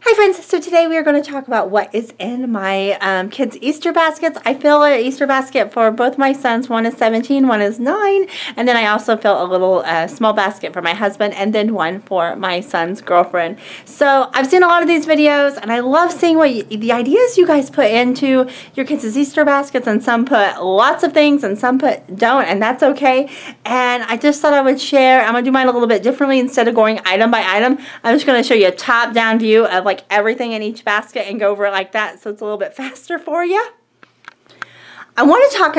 Hi friends, so today we are going to talk about what is in my kids' Easter baskets. I fill an Easter basket for both my sons. One is 17, one is 9, and then I also fill a little small basket for my husband and then one for my son's girlfriend. So I've seen a lot of these videos and I love seeing what the ideas you guys put into your kids' Easter baskets, and some put lots of things and some don't, and that's okay. And I just thought I would share. I'm going to do mine a little bit differently. Instead of going item by item, I'm just going to show you a top-down view of like everything in each basket and go over it like that, so it's a little bit faster for you. I want to talk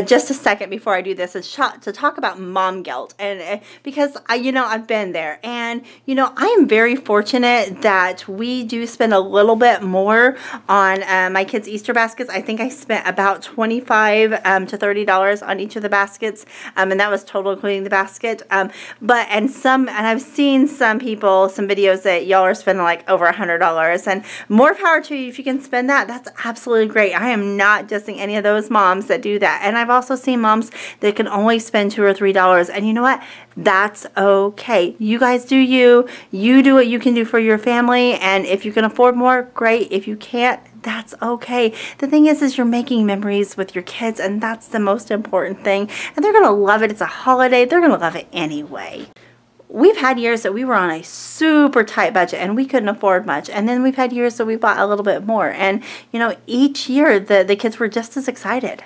just a second before I do this to talk about mom guilt, and because I've been there, and I am very fortunate that we do spend a little bit more on my kids' Easter baskets. I think I spent about $25 to $30 on each of the baskets, and that was total including the basket. And I've seen some videos that y'all are spending like over $100, and more power to you if you can spend that. That's absolutely great. I am not dissing any of those moms that do that, and I've also seen moms that can only spend $2 or $3, and you know what? That's okay. You guys do you do what you can do for your family, and if you can afford more, great. If you can't, that's okay. The thing is you're making memories with your kids, and that's the most important thing, and they're gonna love it. It's a holiday. They're gonna love it anyway. We've had years that we were on a super tight budget and we couldn't afford much. And then we've had years that we bought a little bit more. And, each year the kids were just as excited.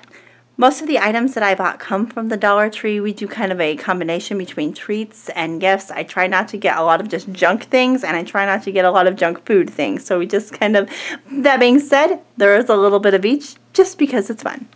Most of the items that I bought come from the Dollar Tree. We do kind of a combination between treats and gifts. I try not to get a lot of just junk things, and I try not to get a lot of junk food things. So we just kind of, that being said, there is a little bit of each just because it's fun.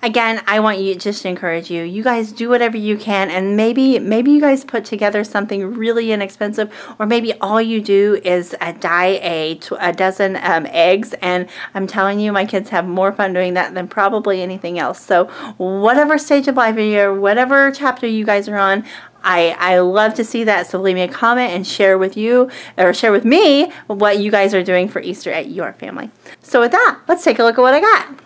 Again, I want you just to encourage you. You guys do whatever you can, and maybe you guys put together something really inexpensive, or maybe all you do is dye a dozen eggs, and I'm telling you, my kids have more fun doing that than probably anything else. So whatever stage of life you're, whatever chapter you guys are on, I love to see that. So leave me a comment and share with you, or share with me, what you guys are doing for Easter at your family. So with that, let's take a look at what I got.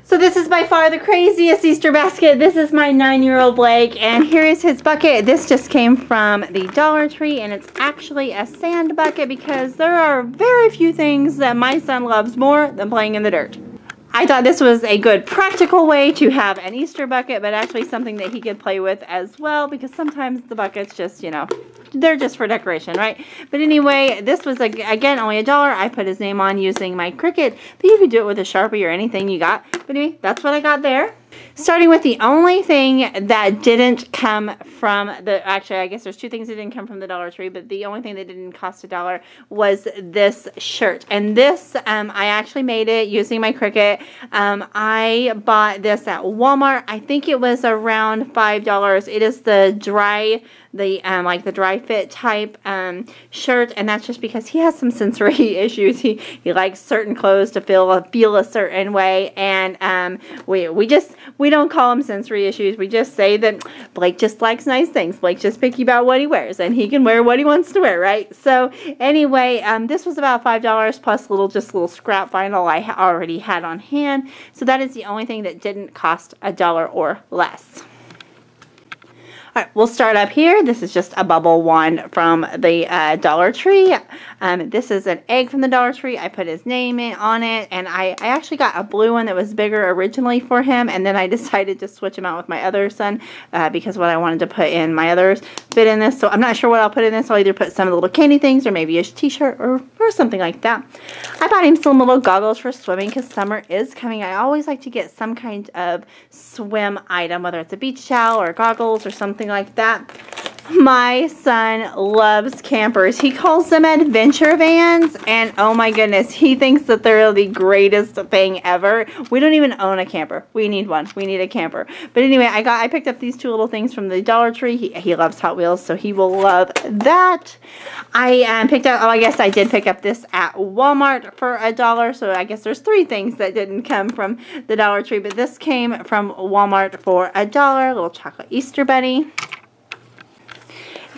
So this is by far the craziest Easter basket. This is my 9-year-old Blake, and here is his bucket. This just came from the Dollar Tree, and it's actually a sand bucket because there are very few things that my son loves more than playing in the dirt. I thought this was a good practical way to have an Easter bucket, but actually something that he could play with as well, because sometimes the buckets just, they're just for decoration, right? But anyway, this was, again, only $1. I put his name on using my Cricut, but you could do it with a Sharpie or anything you got. But anyway, that's what I got there. Starting with the only thing that didn't come from actually, I guess there's two things that didn't come from the Dollar Tree, but the only thing that didn't cost $1 was this shirt. And this, I actually made it using my Cricut. I bought this at Walmart. I think it was around $5. It is the dry fit type shirt, and that's just because he has some sensory issues. He likes certain clothes to feel a certain way, and we don't call them sensory issues. We just say that Blake just likes nice things. Blake's just picky about what he wears, and he can wear what he wants to wear, right? So anyway, this was about $5 plus little scrap vinyl I already had on hand. So that is the only thing that didn't cost $1 or less. Alright, we'll start up here. This is just a bubble wand from the Dollar Tree. This is an egg from the Dollar Tree. I put his name on it, and I actually got a blue one that was bigger originally for him, and then I decided to switch him out with my other son because what I wanted to put in my others fit in this. So I'm not sure what I'll put in this. I'll either put some of the little candy things, or maybe a t-shirt or something like that. I bought him some little goggles for swimming because summer is coming. I always like to get some kind of swim item, whether it's a beach towel or goggles or something like that. My son loves campers. He calls them adventure vans, and oh my goodness, he thinks that they're the greatest thing ever. We don't even own a camper. We need one. We need a camper. But anyway, I picked up these two little things from the Dollar Tree. He loves Hot Wheels, so he will love that. I picked up, I guess I did pick up this at Walmart for $1, so I guess there's three things that didn't come from the Dollar Tree, but this came from Walmart for $1, little chocolate Easter bunny.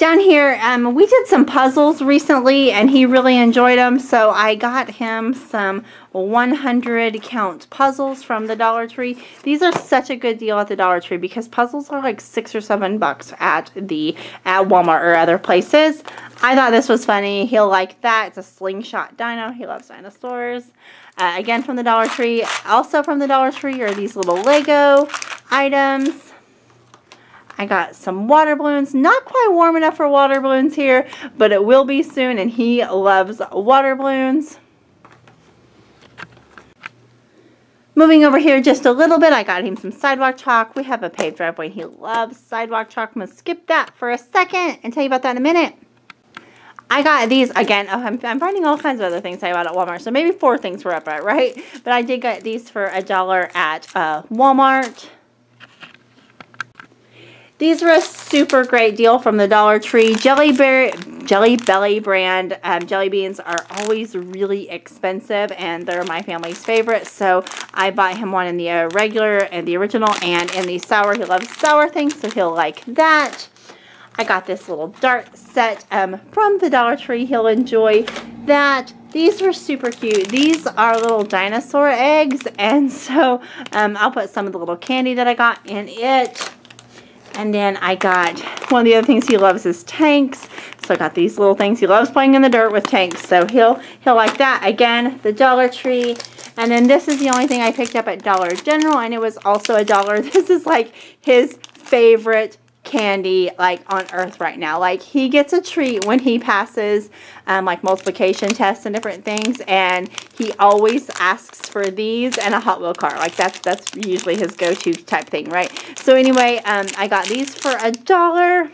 Down here, we did some puzzles recently, and he really enjoyed them, so I got him some 100 count puzzles from the Dollar Tree. These are such a good deal at the Dollar Tree because puzzles are like $6 or $7 at Walmart or other places. I thought this was funny. He'll like that. It's a slingshot dino. He loves dinosaurs. Again, from the Dollar Tree. Also from the Dollar Tree are these little Lego items. I got some water balloons. Not quite warm enough for water balloons here, but it will be soon, and he loves water balloons. Moving over here just a little bit, I got him some sidewalk chalk. We have a paved driveway. He loves sidewalk chalk. I'm going to skip that for a second and tell you about that in a minute. I got these, again, I'm finding all kinds of other things I bought at Walmart, so maybe 4 things were up at, right? But I did get these for $1 at Walmart. These were a super great deal from the Dollar Tree. Jelly Belly brand jelly beans are always really expensive, and they're my family's favorite. So I bought him one in the regular and the original and in the sour. He loves sour things, so he'll like that. I got this little dart set from the Dollar Tree. He'll enjoy that. These were super cute. These are little dinosaur eggs, and so I'll put some of the little candy that I got in it. And then I got, one of the other things he loves is tanks. So I got these little things. He loves playing in the dirt with tanks. So he'll like that. Again, the Dollar Tree. And then this is the only thing I picked up at Dollar General, and it was also $1. This is like his favorite candy like on earth right now. Like, he gets a treat when he passes like multiplication tests and different things, and he always asks for these and a Hot Wheel car. Like, that's usually his go-to type thing, right? So anyway, I got these for $1.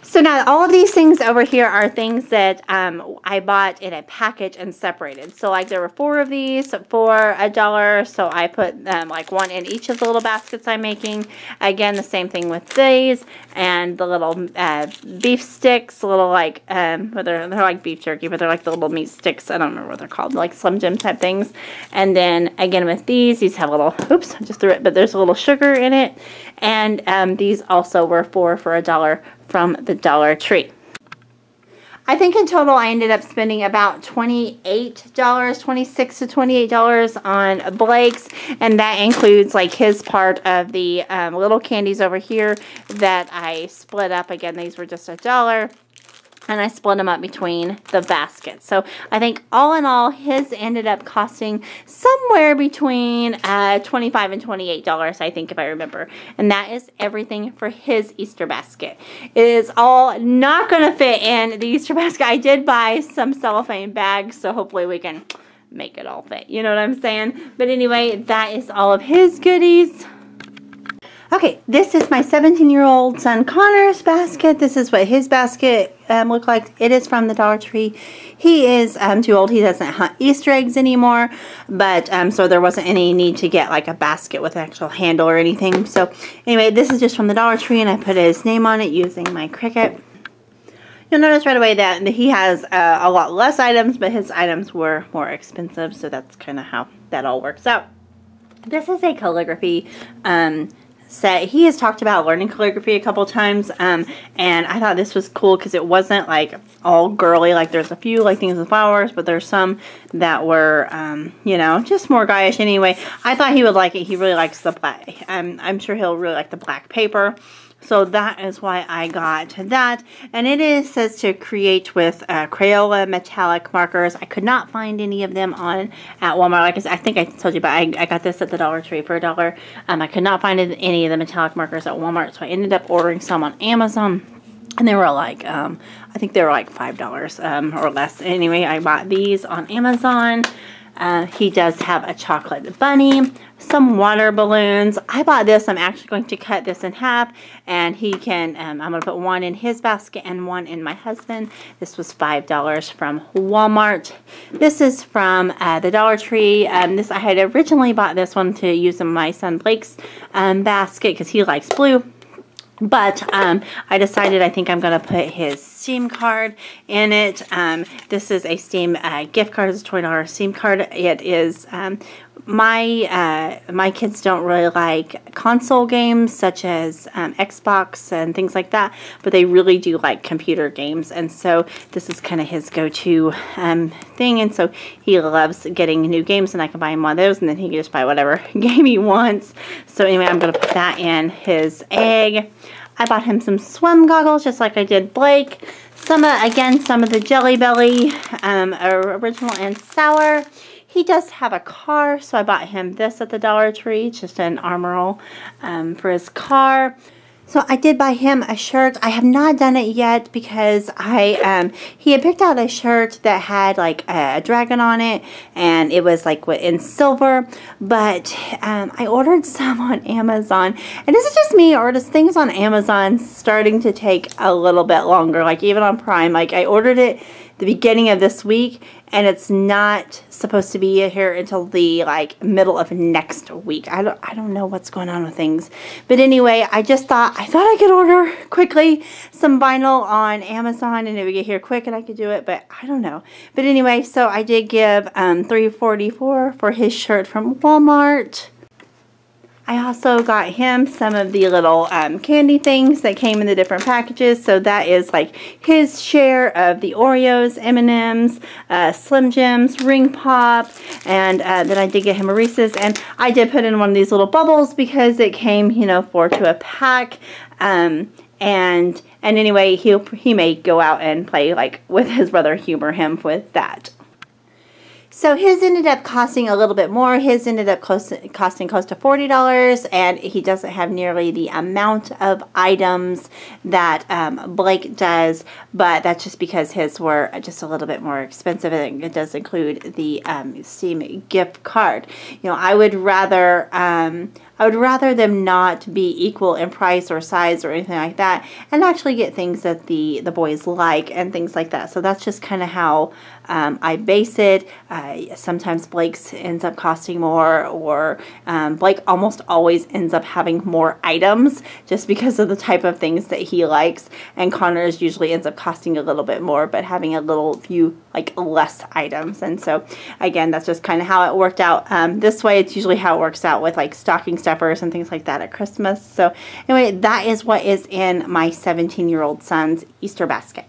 So now all of these things over here are things that I bought in a package and separated. So like there were 4 of these for $1. So I put like 1 in each of the little baskets I'm making. Again, the same thing with these and the little beef sticks, little like, they're like beef jerky, but they're like the little meat sticks. I don't remember what they're called, like Slim Jim type things. And then again with these have a little, oops, I just threw it, but there's a little sugar in it. And these also were 4 for $1 from the Dollar Tree. I think in total I ended up spending about $28, $26 to $28 on Blake's, and that includes like his part of the little candies over here that I split up. Again, these were just $1. And I split them up between the baskets. So I think all in all, his ended up costing somewhere between $25 and $28, I think, if I remember. And that is everything for his Easter basket. It is all not going to fit in the Easter basket. I did buy some cellophane bags, so hopefully we can make it all fit. You know what I'm saying? But anyway, that is all of his goodies. Okay, this is my 17-year-old son Connor's basket. This is what his basket looked like. It is from the Dollar Tree. He is too old. He doesn't hunt Easter eggs anymore, but so there wasn't any need to get like a basket with an actual handle or anything. So anyway, this is just from the Dollar Tree, and I put his name on it using my Cricut. You'll notice right away that he has a lot less items, but his items were more expensive, so that's kind of how that all works out. This is a calligraphy set. He has talked about learning calligraphy a couple times, and I thought this was cool because it wasn't like all girly. Like there's a few like things with flowers, but there's some that were you know, just more guyish. Anyway, I thought he would like it. He really likes the black. I'm sure he'll really like the black paper. So that is why I got that. And it says to create with Crayola metallic markers. I could not find any of them at Walmart. Like I think I told you, but I got this at the Dollar Tree for $1. I could not find any of the metallic markers at Walmart, so I ended up ordering some on Amazon. And they were like, I think they were like $5 or less. Anyway, I bought these on Amazon. He does have a chocolate bunny, some water balloons. I bought this. I'm actually going to cut this in half, and he can, I'm going to put 1 in his basket and 1 in my husband. This was $5 from Walmart. This is from the Dollar Tree. I had originally bought this one to use in my son Blake's basket because he likes blue. But I decided I think I'm going to put his Steam card in it. This is a Steam gift card. It's a $20 Steam card. It is my kids don't really like console games such as Xbox and things like that, but they really do like computer games, and so this is kind of his go-to thing, and so he loves getting new games, and I can buy him one of those, and then he can just buy whatever game he wants. So anyway, I'm going to put that in his egg. I bought him some swim goggles just like I did Blake. Again, some of the Jelly Belly original and sour. He does have a car, so I bought him this at the Dollar Tree. It's just an armorel for his car. So I did buy him a shirt. I have not done it yet because he had picked out a shirt that had like a dragon on it, and it was like in silver. But I ordered some on Amazon, and is it just me, or does things on Amazon starting to take a little bit longer? Like even on Prime, like I ordered it the beginning of this week, and it's not supposed to be here until the like middle of next week. I don't know what's going on with things, but anyway, I thought I could order quickly some vinyl on Amazon and it would get here quick and I could do it, but I don't know. But anyway, so I did give $3.44 for his shirt from Walmart. I also got him some of the little candy things that came in the different packages. So that is like his share of the Oreos, M&M's, Slim Jims, Ring Pop, and then I did get him a Reese's. And I did put in one of these little bubbles because it came, you know, 4 to a pack. And anyway, he may go out and play like with his brother, humor him with that. So his ended up costing a little bit more. His ended up costing close to $40, and he doesn't have nearly the amount of items that Blake does, but that's just because his were just a little bit more expensive, and it does include the Steam gift card. You know, I would rather them not be equal in price or size or anything like that, and actually get things that the boys like and things like that. So that's just kind of how I base it. Sometimes Blake's ends up costing more, or Blake almost always ends up having more items just because of the type of things that he likes, and Connor's usually ends up costing a little bit more but having a little few like less items. And so again, that's just kind of how it worked out. This way, it's usually how it works out with like stocking stuffers and things like that at Christmas. So anyway, that is what is in my 17-year-old son's Easter basket.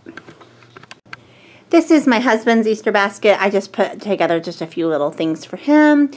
This is my husband's Easter basket. I just put together just a few little things for him.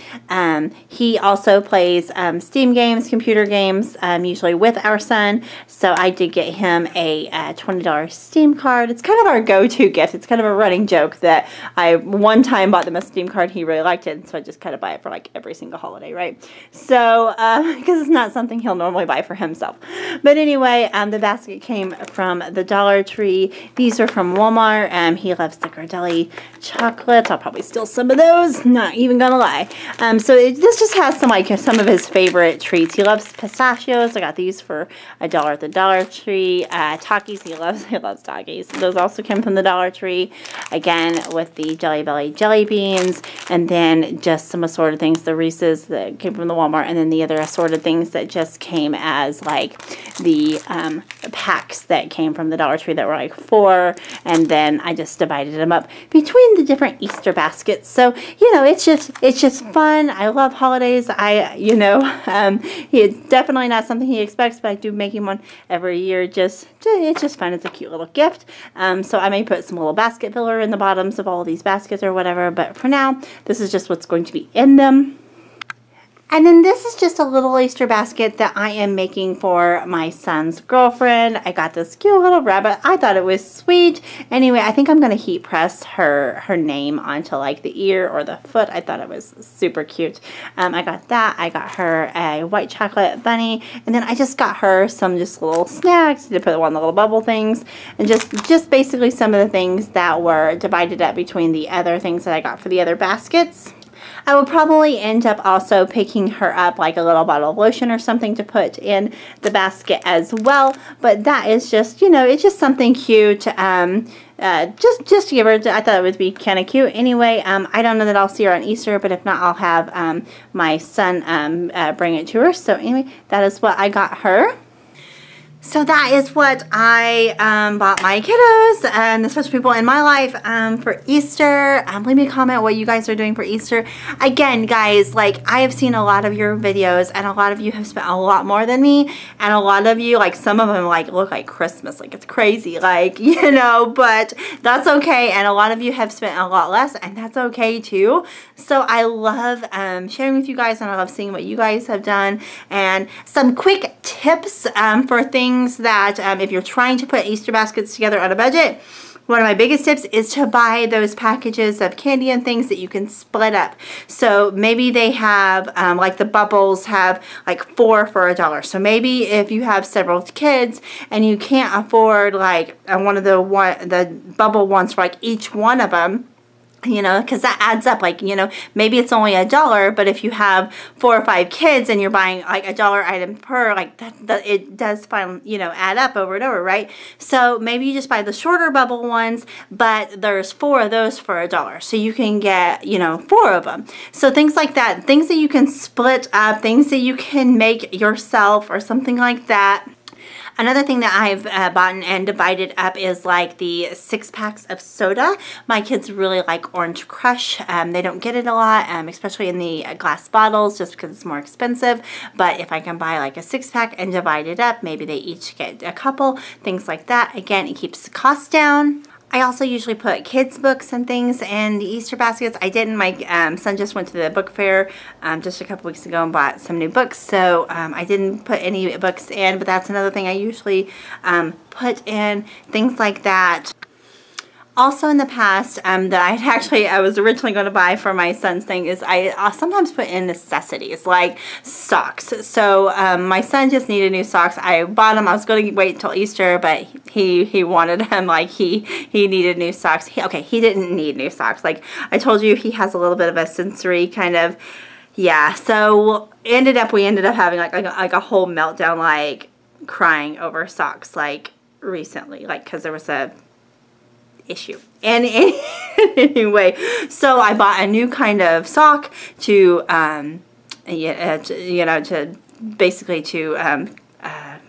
He also plays Steam games, computer games, usually with our son. So I did get him a $20 Steam card. It's kind of our go-to gift. It's kind of a running joke that I one time bought them a Steam card. He really liked it, so I just kind of buy it for like every single holiday, right? So, because it's not something he'll normally buy for himself. But anyway, the basket came from the Dollar Tree. These are from Walmart. He loves the Ghirardelli chocolates. I'll probably steal some of those, not even gonna lie. So this just has some of his favorite treats. He loves pistachios. I got these for $1 at the Dollar Tree. Takis, he loves Takis. Those also came from the Dollar Tree. Again, with the Jelly Belly jelly beans, and then just some assorted things, the Reese's that came from the Walmart, and then the other assorted things that just came as like the packs that came from the Dollar Tree that were like 4, and then I just divided them up between the different Easter baskets. So, you know, it's just fun. I love holidays. It's definitely not something he expects, but I do make him one every year. It's just fun. It's a cute little gift. So I may put some little basket filler in the bottoms of all of these baskets or whatever, but for now, this is just what's going to be in them. And then this is just a little Easter basket that I am making for my son's girlfriend. I got this cute little rabbit. I thought it was sweet. Anyway, I think I'm going to heat press her name onto like the ear or the foot. I thought it was super cute. I got that. I got her a white chocolate bunny. And then I just got her some just little snacks to put on the little bubble things. And just basically some of the things that were divided up between the other things that I got for the other baskets. I will probably end up also picking her up like a little bottle of lotion or something to put in the basket as well. But that is just, you know, it's just something cute. Just to give her, I thought it would be kind of cute. Anyway, I don't know that I'll see her on Easter, but if not, I'll have my son bring it to her. So anyway, that is what I got her. So that is what I bought my kiddos and the special people in my life for Easter. Leave me a comment what you guys are doing for Easter. Again, guys, like I have seen a lot of your videos and a lot of you have spent a lot more than me, and a lot of you, like some of them like look like Christmas, like it's crazy, like, you know, but that's okay. And a lot of you have spent a lot less, and that's okay too. So I love sharing with you guys, and I love seeing what you guys have done, and some quick tips for things that if you're trying to put Easter baskets together on a budget. One of my biggest tips is to buy those packages of candy and things that you can split up. So maybe they have, like the bubbles have like 4 for $1. So maybe if you have several kids and you can't afford like one of the bubble ones for like each one of them, you know, because that adds up, like, you know, maybe it's only $1, but if you have 4 or 5 kids and you're buying like $1 item per, like that it does find, you know, add up over and over, right? So maybe you just buy the shorter bubble ones, but there's 4 of those for $1, so you can get, you know, 4 of them. So things like that, things that you can split up, things that you can make yourself or something like that. Another thing that I've bought and divided up is like the 6-packs of soda. My kids really like Orange Crush. They don't get it a lot, especially in the glass bottles, just because it's more expensive. But if I can buy like a 6-pack and divide it up, maybe they each get a couple, things like that. Again, it keeps the cost down. I also usually put kids' books and things in the Easter baskets. I didn't. My son just went to the book fair just a couple weeks ago and bought some new books, so I didn't put any books in, but that's another thing I usually put in, things like that. Also in the past, that I was originally going to buy for my son's thing is I sometimes put in necessities like socks. So my son just needed new socks. I bought them. I was going to wait until Easter, but he wanted them. Like he needed new socks. He didn't need new socks. Like I told you, he has a little bit of a sensory kind of, yeah. So we ended up having like a whole meltdown, like crying over socks, like recently, like because there was a issue. And anyway, so I bought a new kind of sock to you know, to basically to I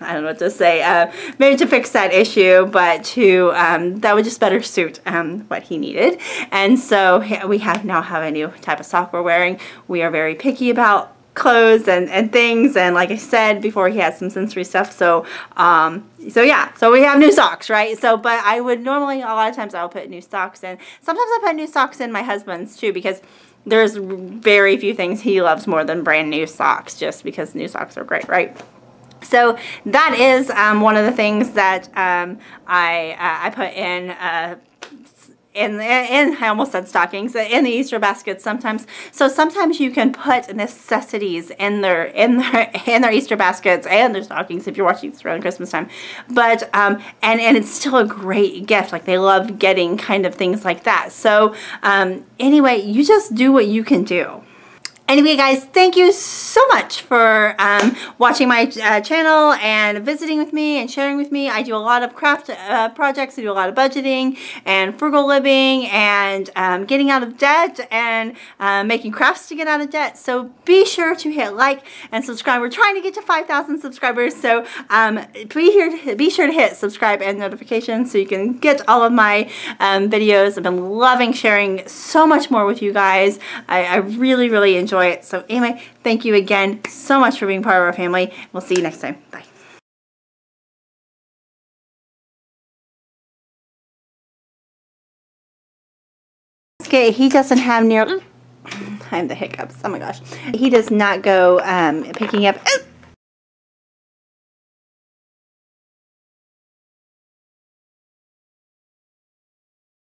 don't know what to say, maybe to fix that issue, but to that would just better suit what he needed. And so we now have a new type of sock we're wearing. We are very picky about clothes and things, and like I said before, he has some sensory stuff, so yeah, so we have new socks, right? So but I would normally, a lot of times I'll put new socks in. Sometimes I put new socks in my husband's too, because there's very few things he loves more than brand new socks, just because new socks are great, right? So that is one of the things that I put in I almost said stockings, in the Easter baskets sometimes. So sometimes you can put necessities in their Easter baskets and their stockings if you're watching this around Christmas time. But and it's still a great gift. Like they love getting kind of things like that. So anyway, you just do what you can do. Anyway, guys, thank you so much for watching my channel and visiting with me and sharing with me. I do a lot of craft projects. I do a lot of budgeting and frugal living and getting out of debt and making crafts to get out of debt. So be sure to hit like and subscribe. We're trying to get to 5,000 subscribers. So be sure to hit subscribe and notifications so you can get all of my videos. I've been loving sharing so much more with you guys. I really, really enjoy it. So anyway, thank you again so much for being part of our family. We'll see you next time. Bye. Okay, he doesn't have near... I have the hiccups. Oh my gosh. He does not go picking up...